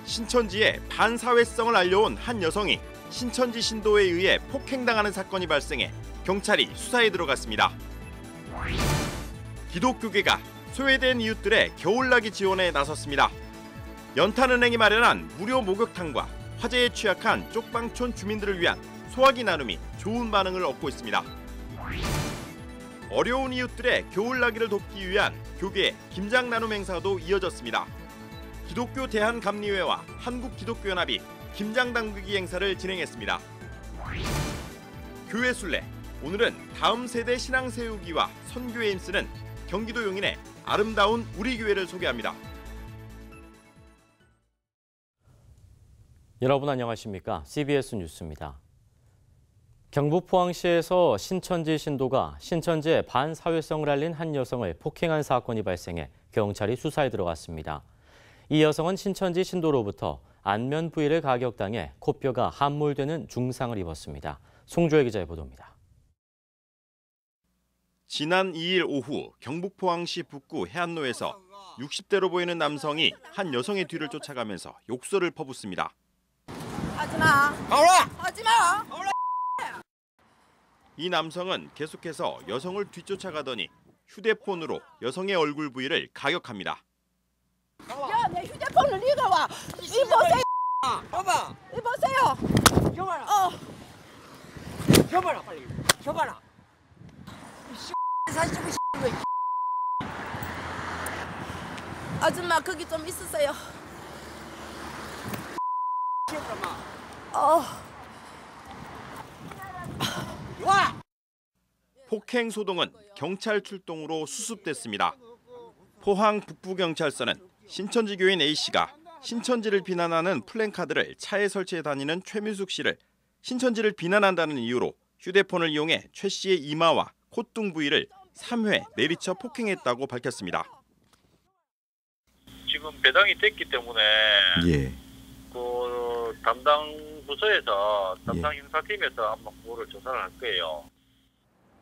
신천지에 반사회성을 알려온 한 여성이 신천지 신도에 의해 폭행당하는 사건이 발생해 경찰이 수사에 들어갔습니다. 기독교계가 소외된 이웃들의 겨울나기 지원에 나섰습니다. 연탄은행이 마련한 무료 목욕탕과 화재에 취약한 쪽방촌 주민들을 위한 소화기 나눔이 좋은 반응을 얻고 있습니다. 어려운 이웃들의 겨울나기를 돕기 위한 교계 김장 나눔 행사도 이어졌습니다. 기독교 대한감리회와 한국기독교연합이 김장 담그기 행사를 진행했습니다. 교회 순례, 오늘은 다음 세대 신앙 세우기와 선교에 힘쓰는 경기도 용인의 아름다운 우리 교회를 소개합니다. 여러분 안녕하십니까? CBS 뉴스입니다. 경북 포항시에서 신천지 신도가 신천지의 반사회성을 알린 한 여성을 폭행한 사건이 발생해 경찰이 수사에 들어갔습니다. 이 여성은 신천지 신도로부터 안면 부위를 가격당해 코뼈가 함몰되는 중상을 입었습니다. 송주혜 기자의 보도입니다. 지난 2일 오후 경북 포항시 북구 해안로에서 60대로 보이는 남성이 한 여성의 뒤를 쫓아가면서 욕설을 퍼붓습니다. 하지마! 하지마! 이 남성은 계속해서 여성을 뒤쫓아가더니 휴대폰으로 여성의 얼굴 부위를 가격합니다. 야, 내 휴대폰을 네가 와! 이보세요! 봐봐! 이보세요! 켜봐라! 켜봐라 빨리! 켜봐라! 사진 찍고 거 아줌마 거기 좀 있으세요. 와! 폭행 소동은 경찰 출동으로 수습됐습니다. 포항 북부경찰서는 신천지 교인 A씨가 신천지를 비난하는 플랜카드를 차에 설치해 다니는 최민숙 씨를 신천지를 비난한다는 이유로 휴대폰을 이용해 최 씨의 이마와 콧등 부위를 3회 내리쳐 폭행했다고 밝혔습니다. 지금 배당이 됐기 때문에 그 담당 부서에서 담당 형사팀에서 한번 그거를 조사를 할 거예요.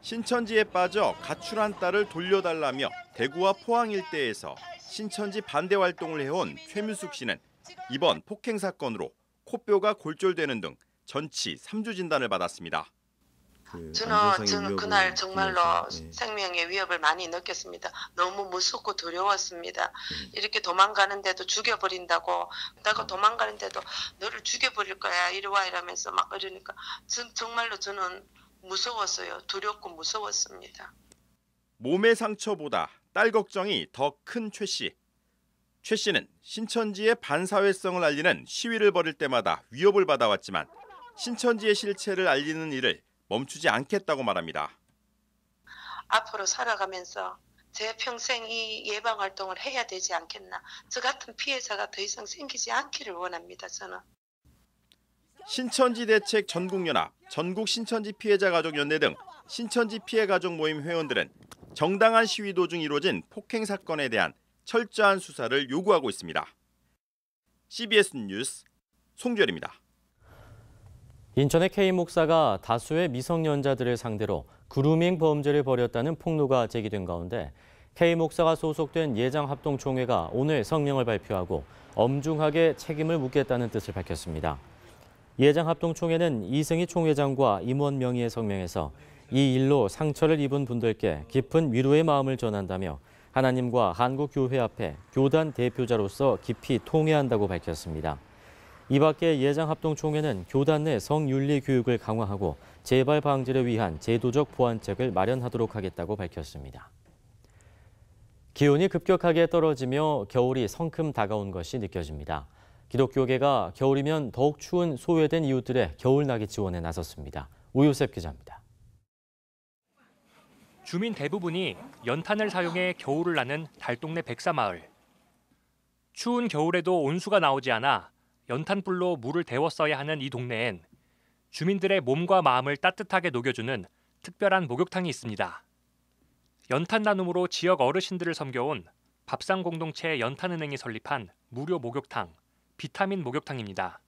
신천지에 빠져 가출한 딸을 돌려달라며 대구와 포항 일대에서 신천지 반대 활동을 해온 최민숙 씨는 이번 폭행 사건으로 코뼈가 골절되는 등 전치 3주 진단을 받았습니다. 저는 그날 정말로 생명의 위협을 많이 느꼈습니다. 너무 무섭고 두려웠습니다. 이렇게 도망가는데도 죽여버린다고, 내가 도망가는데도 너를 죽여버릴 거야 이리 와 이러면서 막 이러니까 정말로 저는 무서웠어요. 두렵고 무서웠습니다. 몸의 상처보다 딸 걱정이 더 큰 최 씨. 최 씨는 신천지의 반사회성을 알리는 시위를 벌일 때마다 위협을 받아왔지만 신천지의 실체를 알리는 일을 멈추지 않겠다고 말합니다. 앞으로 살아가면서 제 평생 이 예방 활동을 해야 되지 않겠나. 저 같은 피해자가 더 이상 생기지 않기를 원합니다. 저는. 신천지 대책 전국연합, 전국 신천지 피해자 가족 연대 등 신천지 피해 가족 모임 회원들은 정당한 시위 도중 이루어진 폭행 사건에 대한 철저한 수사를 요구하고 있습니다. CBS 뉴스 송주열입니다. 인천의 K목사가 다수의 미성년자들을 상대로 그루밍 범죄를 벌였다는 폭로가 제기된 가운데 K목사가 소속된 예장합동총회가 오늘 성명을 발표하고 엄중하게 책임을 묻겠다는 뜻을 밝혔습니다. 예장합동총회는 이승희 총회장과 임원 명의의 성명에서 이 일로 상처를 입은 분들께 깊은 위로의 마음을 전한다며 하나님과 한국교회 앞에 교단 대표자로서 깊이 통회한다고 밝혔습니다. 이 밖에 예장합동총회는 교단 내 성윤리 교육을 강화하고 재발 방지를 위한 제도적 보완책을 마련하도록 하겠다고 밝혔습니다. 기온이 급격하게 떨어지며 겨울이 성큼 다가온 것이 느껴집니다. 기독교계가 겨울이면 더욱 추운 소외된 이웃들의 겨울나기 지원에 나섰습니다. 오요셉 기자입니다. 주민 대부분이 연탄을 사용해 겨울을 나는 달동네 백사마을. 추운 겨울에도 온수가 나오지 않아 연탄불로 물을 데웠어야 하는 이 동네엔 주민들의 몸과 마음을 따뜻하게 녹여주는 특별한 목욕탕이 있습니다. 연탄 나눔으로 지역 어르신들을 섬겨온 밥상 공동체 연탄은행이 설립한 무료 목욕탕, 비타민 목욕탕입니다.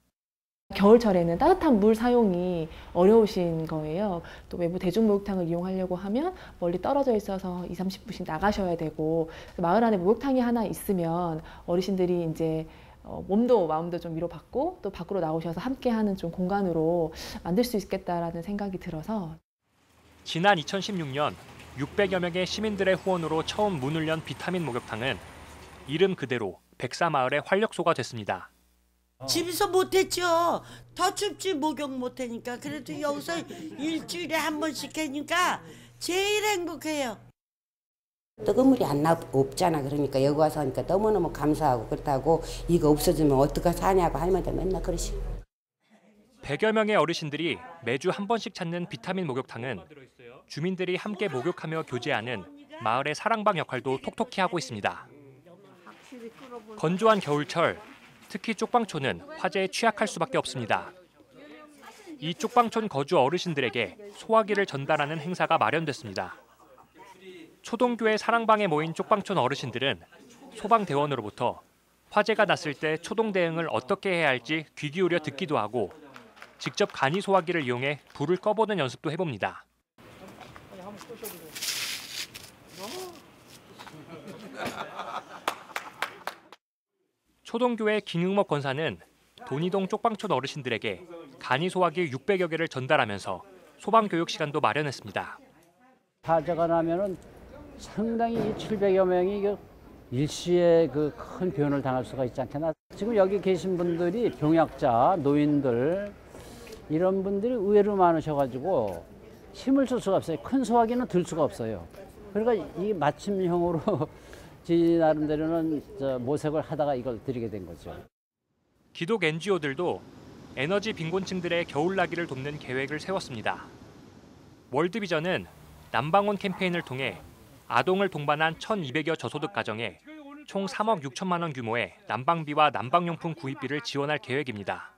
겨울철에는 따뜻한 물 사용이 어려우신 거예요. 또 외부 대중목욕탕을 이용하려고 하면 멀리 떨어져 있어서 20-30분씩 나가셔야 되고 마을 안에 목욕탕이 하나 있으면 어르신들이 이제 몸도 마음도 좀 위로받고 또 밖으로 나오셔서 함께하는 좀 공간으로 만들 수 있겠다라는 생각이 들어서 지난 2016년 600여 명의 시민들의 후원으로 처음 문을 연 비타민 목욕탕은 이름 그대로 백사마을의 활력소가 됐습니다. 집에서 못했죠. 더 춥지 목욕 못하니까. 그래도 여기서 일주일에 한 번씩 하니까 제일 행복해요. 뜨거운 물이 없잖아. 그러니까 여기 와서 하니까 너무너무 감사하고 그렇다고 이거 없어지면 어떻게 사냐고 할머니들 맨날 그러시고. 100여 명의 어르신들이 매주 한 번씩 찾는 비타민 목욕탕은 주민들이 함께 목욕하며 교제하는 마을의 사랑방 역할도 톡톡히 하고 있습니다. 건조한 겨울철, 특히 쪽방촌은 화재에 취약할 수밖에 없습니다. 이 쪽방촌 거주 어르신들에게 소화기를 전달하는 행사가 마련됐습니다. 초동교회 사랑방에 모인 쪽방촌 어르신들은 소방대원으로부터 화재가 났을 때 초동 대응을 어떻게 해야 할지 귀 기울여 듣기도 하고 직접 간이 소화기를 이용해 불을 꺼보는 연습도 해봅니다. 초동교회 김흥목 권사는 돈이동 쪽방촌 어르신들에게 간이 소화기 600여 개를 전달하면서 소방교육 시간도 마련했습니다. 화재가 나면은 상당히 700여 명이 일시에 그 큰 변을 당할 수가 있지 않겠나. 지금 여기 계신 분들이 병약자, 노인들 이런 분들이 의외로 많으셔가지고 힘을 쓸 수가 없어요. 큰 소화기는 들 수가 없어요. 그러니까 이 맞춤형으로 지 나름대로는 모색을 하다가 이걸 드리게 된 거죠. 기독 NGO들도 에너지 빈곤층들의 겨울나기를 돕는 계획을 세웠습니다. 월드비전은 난방원 캠페인을 통해 아동을 동반한 1,200여 저소득 가정에 총 3억 6천만 원 규모의 난방비와 난방용품 구입비를 지원할 계획입니다.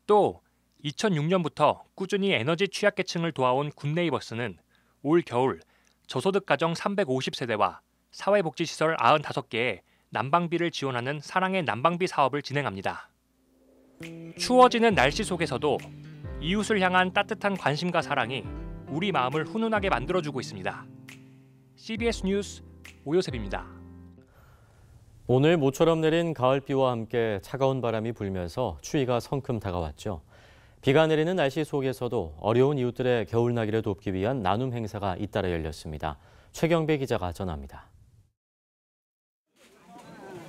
또 2006년부터 꾸준히 에너지 취약계층을 도와온 굿네이버스는 올 겨울 저소득 가정 350세대와 사회복지시설 95개에 난방비를 지원하는 사랑의 난방비 사업을 진행합니다. 추워지는 날씨 속에서도 이웃을 향한 따뜻한 관심과 사랑이 우리 마음을 훈훈하게 만들어주고 있습니다. CBS 뉴스 오요셉입니다. 오늘 모처럼 내린 가을비와 함께 차가운 바람이 불면서 추위가 성큼 다가왔죠. 비가 내리는 날씨 속에서도 어려운 이웃들의 겨울나기를 돕기 위한 나눔 행사가 잇따라 열렸습니다. 최경배 기자가 전합니다.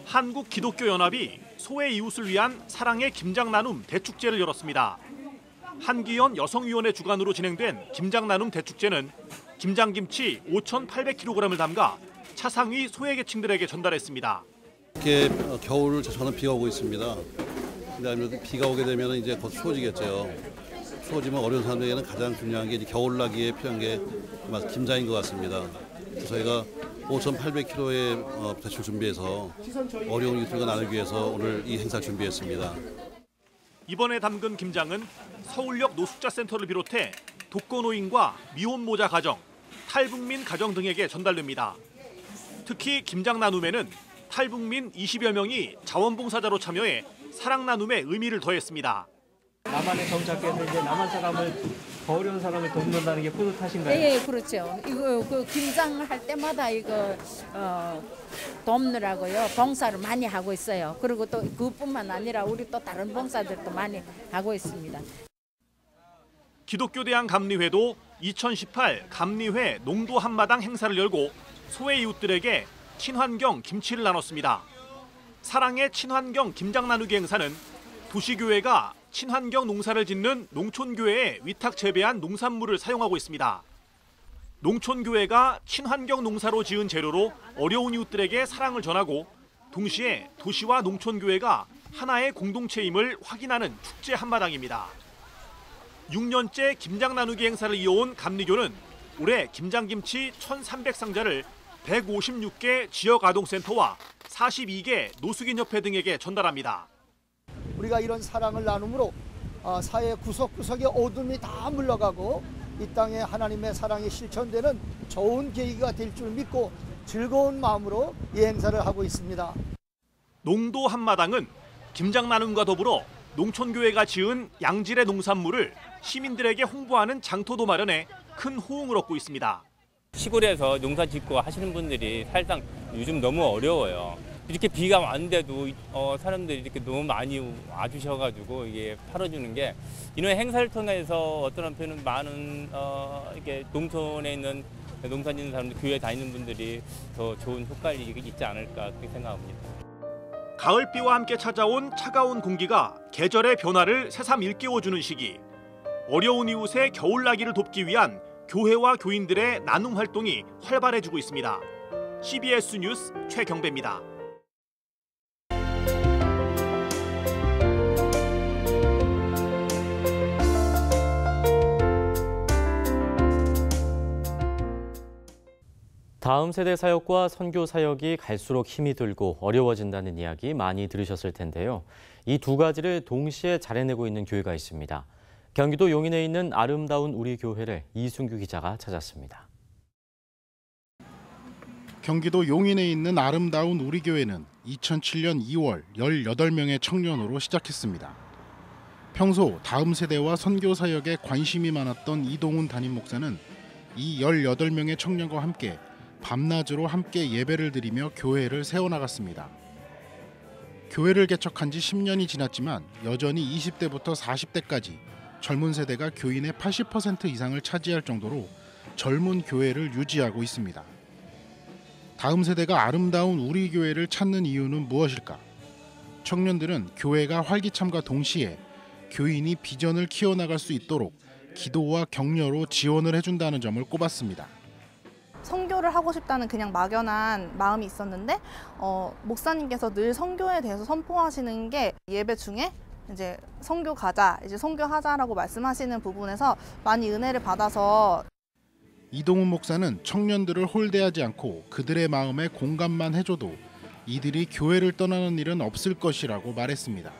한국기독교연합이 소외 이웃을 위한 사랑의 김장나눔 대축제를 열었습니다. 한기현 여성위원회 주관으로 진행된 김장나눔 대축제는 김장김치 5,800kg을 담가 차상위 소외계층들에게 전달했습니다. 이렇게 겨울을 저는 비가 오고 있습니다. 그다음에 비가 오게 되면 이제 곧 추워지겠죠. 추워지면 어려운 사람들에게는 가장 중요한 게 겨울나기에 필요한 게 김장인 것 같습니다. 저희가 5,800kg의 대추를 준비해서 어려운 이웃들과 나누기 위해서 오늘 이 행사 준비했습니다. 이번에 담근 김장은 서울역 노숙자센터를 비롯해 독거노인과 미혼모자 가정, 탈북민 가정 등에게 전달됩니다. 특히 김장 나눔에는 탈북민 20여 명이 자원봉사자로 참여해 사랑 나눔의 의미를 더했습니다. 남한에 정착해서 이제 남한 사람을 더 어려운 사람을 돕는다는 게 뿌듯하신가요? 네, 그렇죠. 이거 그 김장할 때마다 이거 돕느라고요. 봉사를 많이 하고 있어요. 그리고 또 그뿐만 아니라 우리 또 다른 봉사들도 많이 하고 있습니다. 기독교대학 감리회도 2018 감리회 농도 한마당 행사를 열고 소외 이웃들에게 친환경 김치를 나눴습니다. 사랑의 친환경 김장 나누기 행사는 도시교회가 친환경 농사를 짓는 농촌교회에 위탁 재배한 농산물을 사용하고 있습니다. 농촌교회가 친환경 농사로 지은 재료로 어려운 이웃들에게 사랑을 전하고 동시에 도시와 농촌교회가 하나의 공동체임을 확인하는 축제 한마당입니다. 6년째 김장 나누기 행사를 이어온 감리교는 올해 김장김치 1,300상자를 156개 지역아동센터와 42개 노숙인협회 등에게 전달합니다. 우리가 이런 사랑을 나눔으로 사회 구석구석의 어둠이 다 물러가고 이 땅에 하나님의 사랑이 실천되는 좋은 계기가 될 줄 믿고 즐거운 마음으로 이 행사를 하고 있습니다. 농도 한마당은 김장 나눔과 더불어 농촌교회가 지은 양질의 농산물을 시민들에게 홍보하는 장터도 마련해 큰 호응을 얻고 있습니다. 시골에서 농사 짓고 하시는 분들이 사실상 요즘 너무 어려워요. 이렇게 비가 왔는데도 사람들이 이렇게 너무 많이 와주셔가지고 이게 팔아주는 게 이런 행사를 통해서 어떤 한편은 많은 이렇게 농촌에 있는 농사 짓는 사람들, 교회 다니는 분들이 더 좋은 효과를 있지 않을까 그렇게 생각합니다. 가을비와 함께 찾아온 차가운 공기가 계절의 변화를 새삼 일깨워주는 시기. 어려운 이웃의 겨울나기를 돕기 위한 교회와 교인들의 나눔 활동이 활발해지고 있습니다. CBS 뉴스 최경배입니다. 다음 세대 사역과 선교 사역이 갈수록 힘이 들고 어려워진다는 이야기 많이 들으셨을 텐데요. 이 두 가지를 동시에 잘해내고 있는 교회가 있습니다. 경기도 용인에 있는 아름다운 우리 교회를 이순규 기자가 찾았습니다. 경기도 용인에 있는 아름다운 우리 교회는 2007년 2월 18명의 청년으로 시작했습니다. 평소 다음 세대와 선교 사역에 관심이 많았던 이동훈 담임 목사는 이 18명의 청년과 함께 밤낮으로 함께 예배를 드리며 교회를 세워나갔습니다. 교회를 개척한 지 10년이 지났지만 여전히 20대부터 40대까지 젊은 세대가 교인의 80% 이상을 차지할 정도로 젊은 교회를 유지하고 있습니다. 다음 세대가 아름다운 우리 교회를 찾는 이유는 무엇일까? 청년들은 교회가 활기참과 동시에 교인이 비전을 키워나갈 수 있도록 기도와 격려로 지원을 해준다는 점을 꼽았습니다. 선교를 하고 싶다는 그냥 막연한 마음이 있었는데 목사님께서 늘 선교에 대해서 선포하시는 게 예배 중에 이제 선교 가자, 이제 선교하자라고 말씀하시는 부분에서 많이 은혜를 받아서 이동훈 목사는 청년들을 홀대하지 않고 그들의 마음에 공감만 해줘도 이들이 교회를 떠나는 일은 없을 것이라고 말했습니다.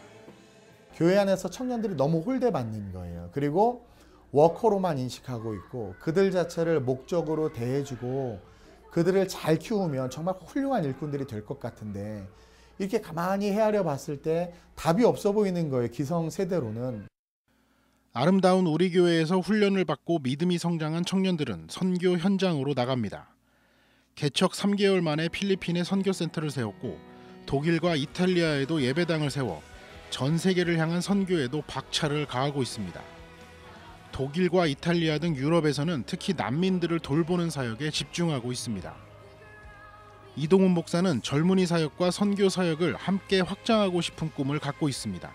교회 안에서 청년들이 너무 홀대받는 거예요. 그리고 워커로만 인식하고 있고 그들 자체를 목적으로 대해주고 그들을 잘 키우면 정말 훌륭한 일꾼들이 될 것 같은데 이렇게 가만히 헤아려 봤을 때 답이 없어 보이는 거예요. 기성세대로는. 아름다운 우리 교회에서 훈련을 받고 믿음이 성장한 청년들은 선교 현장으로 나갑니다. 개척 3개월 만에 필리핀에 선교센터를 세웠고 독일과 이탈리아에도 예배당을 세워 전 세계를 향한 선교에도 박차를 가하고 있습니다. 독일과 이탈리아 등 유럽에서는 특히 난민들을 돌보는 사역에 집중하고 있습니다. 이동훈 목사는 젊은이 사역과 선교 사역을 함께 확장하고 싶은 꿈을 갖고 있습니다.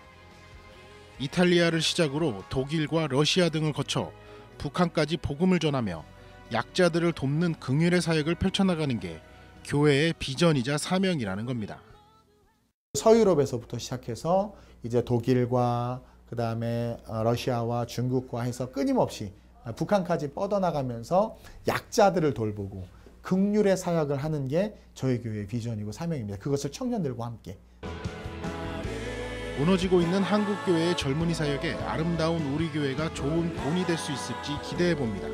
이탈리아를 시작으로 독일과 러시아 등을 거쳐 북한까지 복음을 전하며 약자들을 돕는 긍휼의 사역을 펼쳐나가는 게 교회의 비전이자 사명이라는 겁니다. 서유럽에서부터 시작해서 이제 독일과 그다음에 러시아와 중국과 해서 끊임없이 북한까지 뻗어나가면서 약자들을 돌보고 긍휼의 사역을 하는 게 저희 교회의 비전이고 사명입니다. 그것을 청년들과 함께. 무너지고 있는 한국교회의 젊은이 사역에 아름다운 우리 교회가 좋은 본이 될 수 있을지 기대해 봅니다.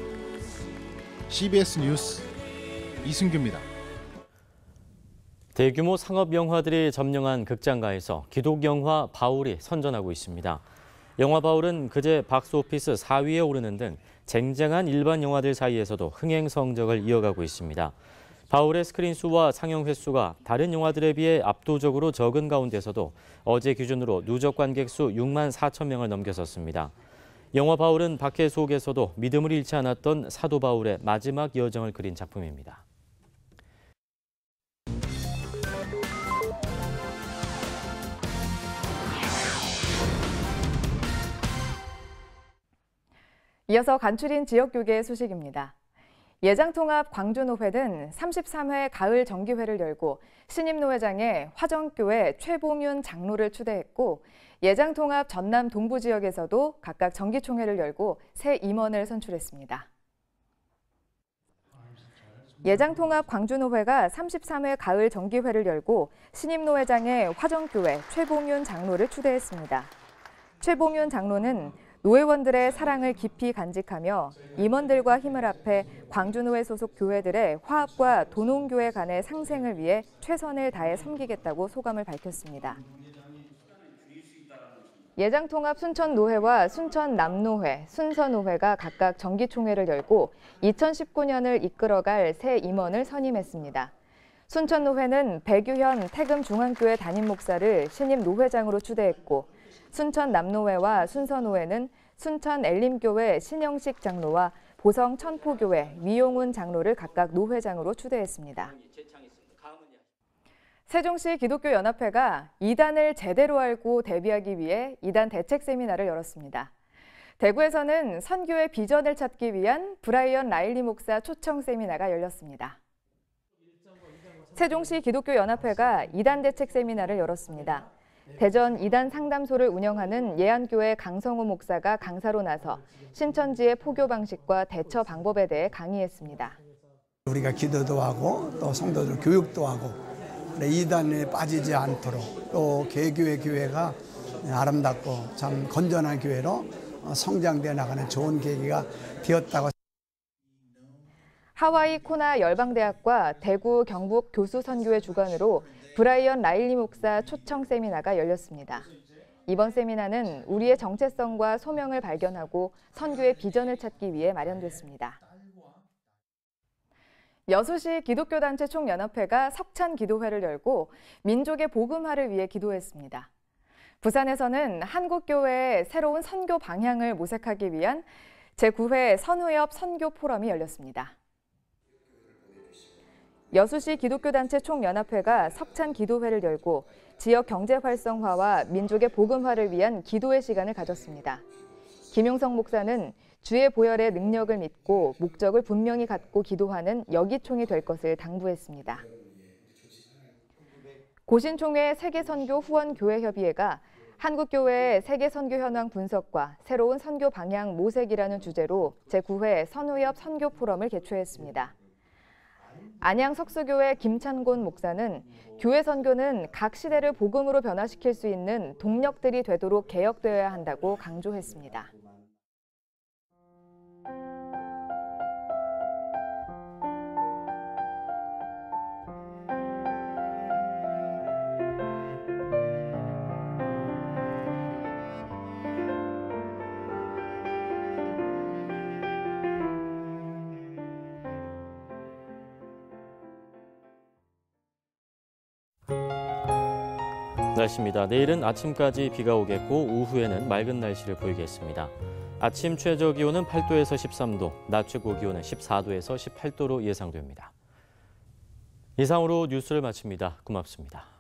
CBS 뉴스 이승규입니다. 대규모 상업 영화들이 점령한 극장가에서 기독 영화 바울이 선전하고 있습니다. 영화 바울은 그제 박스오피스 4위에 오르는 등 쟁쟁한 일반 영화들 사이에서도 흥행 성적을 이어가고 있습니다. 바울의 스크린 수와 상영 횟수가 다른 영화들에 비해 압도적으로 적은 가운데서도 어제 기준으로 누적 관객 수 6만 4천 명을 넘겨섰습니다. 영화 바울은 박해 속에서도 믿음을 잃지 않았던 사도 바울의 마지막 여정을 그린 작품입니다. 이어서 간추린 지역교계 소식입니다. 예장통합 광주노회는 33회 가을 정기회를 열고 신임노회장에 화정교회 최봉윤 장로를 추대했고 예장통합 전남 동부 지역에서도 각각 정기총회를 열고 새 임원을 선출했습니다. 예장통합 광주노회가 33회 가을 정기회를 열고 신임노회장에 화정교회 최봉윤 장로를 추대했습니다. 최봉윤 장로는 노회원들의 사랑을 깊이 간직하며 임원들과 힘을 합해 광주노회 소속 교회들의 화합과 도농교회 간의 상생을 위해 최선을 다해 섬기겠다고 소감을 밝혔습니다. 예장통합 순천노회와 순천남노회, 순서노회가 각각 정기총회를 열고 2019년을 이끌어갈 새 임원을 선임했습니다. 순천노회는 백유현 태금중앙교회 담임 목사를 신임 노회장으로 추대했고 순천남노회와 순서노회는 순천엘림교회 신영식 장로와 보성 천포교회 위용훈 장로를 각각 노회장으로 추대했습니다. 세종시 기독교연합회가 이단을 제대로 알고 대비하기 위해 이단 대책 세미나를 열었습니다. 대구에서는 선교의 비전을 찾기 위한 브라이언 라일리 목사 초청 세미나가 열렸습니다. 세종시 기독교연합회가 이단 대책 세미나를 열었습니다. 대전 이단 상담소를 운영하는 예안교회 강성우 목사가 강사로 나서 신천지의 포교 방식과 대처 방법에 대해 강의했습니다. 우리가 기도도 하고 또 성도들 교육도 하고 이단에 빠지지 않도록 또 개교회 교회가 아름답고 참 건전한 교회로 성장되어 나가는 좋은 계기가 되었다고. 하와이 코나 열방대학과 대구 경북 교수선교회 주관으로 브라이언 라일리 목사 초청 세미나가 열렸습니다. 이번 세미나는 우리의 정체성과 소명을 발견하고 선교의 비전을 찾기 위해 마련됐습니다. 여수시 기독교단체 총연합회가 석찬 기도회를 열고 민족의 복음화를 위해 기도했습니다. 부산에서는 한국교회의 새로운 선교 방향을 모색하기 위한 제9회 선후협 선교 포럼이 열렸습니다. 여수시 기독교단체 총연합회가 석찬 기도회를 열고 지역 경제 활성화와 민족의 복음화를 위한 기도의 시간을 가졌습니다. 김용성 목사는 주의 보혈의 능력을 믿고 목적을 분명히 갖고 기도하는 여기총이 될 것을 당부했습니다. 고신총회 세계선교 후원교회협의회가 한국교회의 세계선교 현황 분석과 새로운 선교 방향 모색이라는 주제로 제9회 선후협 선교 포럼을 개최했습니다. 안양 석수교회 김찬곤 목사는 교회 선교는 각 시대를 복음으로 변화시킬 수 있는 동력들이 되도록 개혁되어야 한다고 강조했습니다. 날씨입니다. 내일은 아침까지 비가 오겠고 오후에는 맑은 날씨를 보이겠습니다. 아침 최저 기온은 8도에서 13도, 낮 최고 기온은 14도에서 18도로 예상됩니다. 이상으로 뉴스를 마칩니다. 고맙습니다.